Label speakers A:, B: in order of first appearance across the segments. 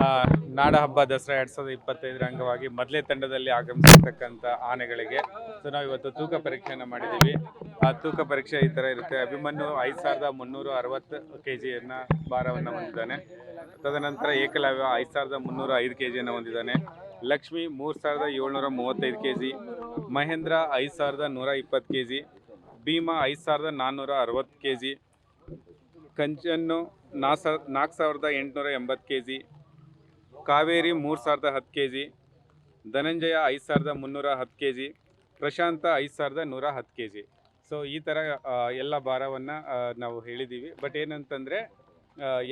A: ಆ, ನಾಡ ಹಬ್ಬ ದಸರಾ 2025 ಅಂಗವಾಗಿ ಮೊದಲೇ ತಂಡದಲ್ಲಿ ಆಗಮಿಸಿರ್ತಕ್ಕಂಥ ಆನೆಗಳಿಗೆ ನಾವು ಇವತ್ತು ತೂಕ ಪರೀಕ್ಷೆಯನ್ನು ಮಾಡಿದ್ದೀವಿ. ಆ ತೂಕ ಪರೀಕ್ಷೆ ಈ ಥರ ಇರುತ್ತೆ. ಅಭಿಮನ್ಯು 5360 kg ಭಾರವನ್ನು ಹೊಂದಿದ್ದಾನೆ. ತದನಂತರ ಏಕಲವ್ಯ 5305 kg ಹೊಂದಿದ್ದಾನೆ. Lakshmi 3735 kg, Mahendra 5120 kg, Bhima 5460 kg, ಕಂಚನ್ನು 4880 kg, Kaveri 3010 kg, Dhananjaya 5310 kg, Prashanta 5110 kg. So ಈ ಥರ ಎಲ್ಲ ಭಾರವನ್ನು ನಾವು ಹೇಳಿದ್ದೀವಿ. ಬಟ್ ಏನಂತಂದರೆ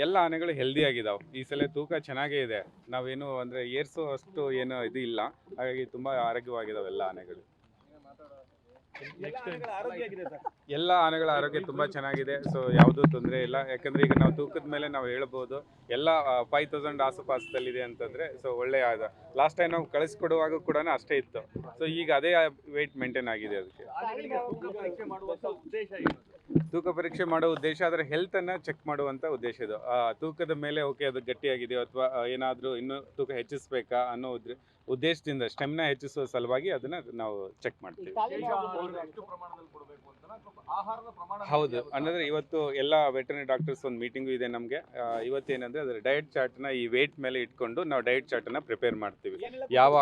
A: ಎಲ್ಲ ಆನೆಗಳು ಹೆಲ್ದಿ ಆಗಿದ್ದಾವೆ. ಈ ಸಲ ತೂಕ ಚೆನ್ನಾಗೇ ಇದೆ. ನಾವೇನು ಅಂದರೆ ಏರ್ಸೋ ಅಷ್ಟು ಏನು ಇದು ಇಲ್ಲ. ಹಾಗಾಗಿ ತುಂಬ ಆರೋಗ್ಯವಾಗಿದ್ದಾವೆ ಎಲ್ಲ ಆನೆಗಳು. ಎಲ್ಲ ಆನೆಗಳ ಆರೋಗ್ಯ ತುಂಬ ಚೆನ್ನಾಗಿದೆ. ಸೊ ಯಾವುದೂ ತೊಂದರೆ ಇಲ್ಲ. ಯಾಕಂದರೆ ಈಗ ನಾವು ತೂಕದ ಮೇಲೆ ನಾವು ಹೇಳ್ಬೋದು ಎಲ್ಲ 5000 ಆಸುಪಾಸದಲ್ಲಿದೆ ಅಂತಂದರೆ ಸೊ ಒಳ್ಳೆಯ ಲಾಸ್ಟ್ ಟೈಮ್ ನಾವು ಕಳಿಸ್ಕೊಡುವಾಗ ಕೂಡ ಅಷ್ಟೇ ಇತ್ತು. ಸೊ ಈಗ ಅದೇ ವೆಯ್ಟ್ ಮೇಂಟೈನ್ ಆಗಿದೆ. ಅದಕ್ಕೆ ತೂಕ ಪರೀಕ್ಷೆ ಮಾಡೋ ಉದ್ದೇಶ ಅದರ ಹೆಲ್ತನ್ನು ಚೆಕ್ ಮಾಡುವಂಥ ಉದ್ದೇಶ ಇದು. ತೂಕದ ಮೇಲೆ ಓಕೆ ಅದು ಗಟ್ಟಿಯಾಗಿದೆಯೋ ಅಥವಾ ಏನಾದರೂ ಇನ್ನೂ ತೂಕ ಹೆಚ್ಚಿಸಬೇಕಾ ಅನ್ನೋ ಉದ್ದೇಶದಿಂದ ಸ್ಟೆಮ್ನ ಹೆಚ್ಚಿಸುವ ಸಲುವಾಗಿ ಅದನ್ನು ನಾವು ಚೆಕ್ ಮಾಡ್ತೀವಿ. ಹೌದು, ಅಂದರೆ ಇವತ್ತು ಎಲ್ಲ ವೆಟರ್ನರಿ ಡಾಕ್ಟರ್ಸ್ ಒಂದು ಮೀಟಿಂಗು ಇದೆ ನಮಗೆ. ಇವತ್ತೇನೆಂದರೆ ಅದರ ಡಯಟ್ ಚಾರ್ಟ್ನ ಈ ವೇಟ್ ಮೇಲೆ ಇಟ್ಕೊಂಡು ನಾವು ಡಯಟ್ ಚಾರ್ಟನ್ನು ಪ್ರಿಪೇರ್ ಮಾಡ್ತೀವಿ. ಯಾವ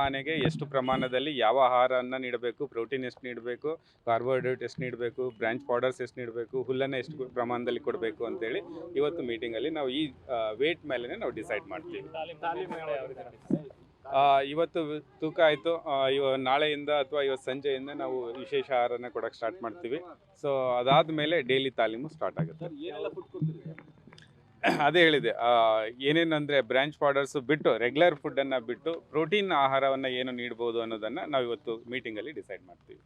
A: ಆನೆಗೆ ಎಷ್ಟು ಪ್ರಮಾಣದಲ್ಲಿ ಯಾವ ಆಹಾರವನ್ನು ನೀಡಬೇಕು, ಪ್ರೋಟೀನ್ ಎಷ್ಟು ನೀಡಬೇಕು, ಕಾರ್ಬೋಹೈಡ್ರೇಟ್ ಎಷ್ಟು ನೀಡಬೇಕು, ಬ್ರಾಂಚ್ ಪೌಡರ್ಸ್ ಎಷ್ಟು ನೀಡಬೇಕು, ಹುಲ್ಲನ್ನು ಎಷ್ಟು ಪ್ರಮಾಣದಲ್ಲಿ ಕೊಡಬೇಕು ಅಂತೇಳಿ ಇವತ್ತು ಮೀಟಿಂಗಲ್ಲಿ ನಾವು ಈ ವೇಟ್ ಮೇಲೆ ನಾವು ಡಿಸೈಡ್ ಮಾಡ್ತೀವಿ. ಇವತ್ತು ತೂಕ ಆಯಿತು. ನಾಳೆಯಿಂದ ಅಥವಾ ಇವತ್ತು ಸಂಜೆಯಿಂದ ನಾವು ವಿಶೇಷ ಆಹಾರನ ಕೊಡೋಕ್ಕೆ ಸ್ಟಾರ್ಟ್ ಮಾಡ್ತೀವಿ. ಸೊ ಅದಾದ ಮೇಲೆ ಡೈಲಿ ತಾಲೀಮು ಸ್ಟಾರ್ಟ್ ಆಗುತ್ತೆ. ಅದೇ ಹೇಳಿದೆ, ಏನೇನಂದರೆ ಬ್ರಾಂಚ್ ಪೌಡರ್ಸು ಬಿಟ್ಟು ರೆಗ್ಯುಲರ್ ಫುಡ್ಡನ್ನು ಬಿಟ್ಟು ಪ್ರೋಟೀನ್ ಆಹಾರವನ್ನು ಏನು ನೀಡ್ಬೋದು ಅನ್ನೋದನ್ನು ನಾವು ಇವತ್ತು ಮೀಟಿಂಗಲ್ಲಿ ಡಿಸೈಡ್ ಮಾಡ್ತೀವಿ.